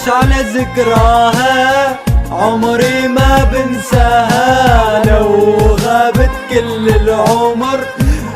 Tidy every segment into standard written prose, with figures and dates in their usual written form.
عايش على ذكراها، عمري ما بنساها. لو غابت كل العمر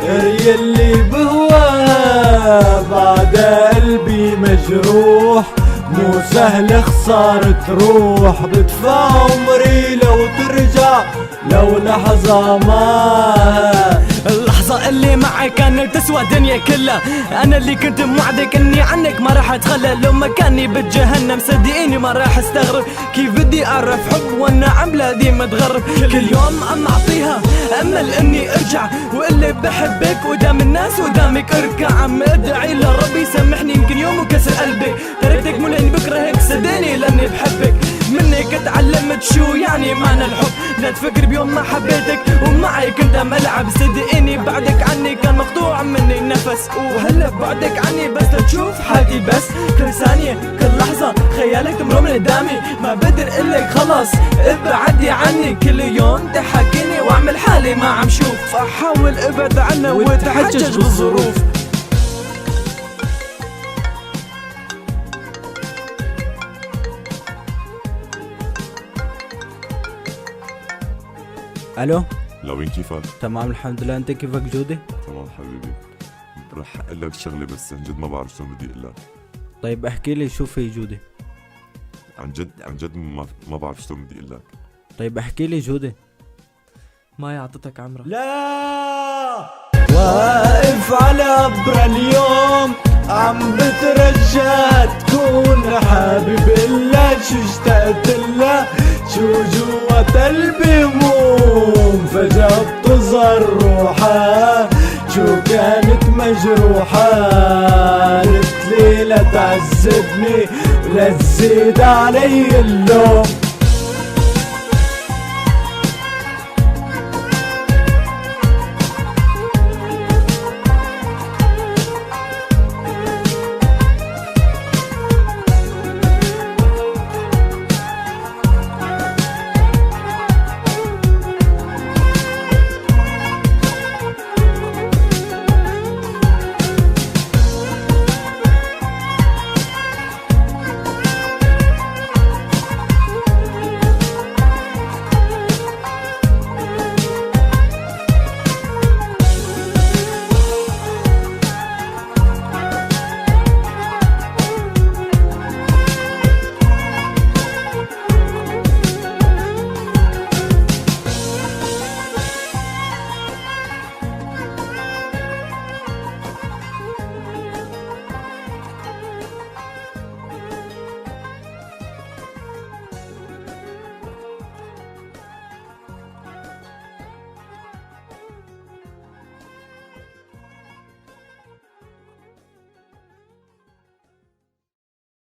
غير اللي بهواها، بعد قلبي مجروح مو سهل خسارة روح. بدفع عمري لو ترجع لو لحظة ما. اللحظة اللي معي كانت تسوى دنيا كلها، انا اللي كنت موعدك اني عنك ما راح اتخلى. لو مكاني بجهنم صدقيني ما راح استغرب، كيف بدي اعرف حب وانا عم بلادي متغرب. كل يوم عم اعطيها امل اني ارجع، واللي بحبك قدام الناس قدامك اركع. عم ادعي لربي يسامحني يمكن يوم وكسر قلبي، تركتك مو لاني بكرهك صدقني لاني بحبك. منك تعلمت شو يعني معنى الحب، لا تفكر بيوم ما حبيتك ومعي كنت عم العب. صدقيني بعدك عني كان مقطوع مني النفس، وهلا بعدك عني بس تشوف حالتي بس. كل ثانية كل لحظة خيالك تمر من قدامي، ما بقدر قلك خلص ابعدي عني. كل يوم تحكيني واعمل حالي ما عم شوف، احاول ابعد عنها وتحجج بالظروف. الو لوين كيفك؟ تمام الحمد لله، انت كيفك جودي؟ تمام حبيبي، رح اقول لك شغله بس عن جد ما بعرف شلون بدي اقول لك. طيب احكي لي شو في جودي؟ عن جد ما بعرف شلون بدي اقول لك. طيب احكي لي جودي. ما يعطتك عمرك. لا واقف على قبر اليوم عم بترجى تكون حبيب الله. شو اشتقت لها شو جوا قلبي هموم، فجأة بتظهر روحها شو كانت مجروحة. قالت لي لا تعذبني ولا تزيد علي اللوم.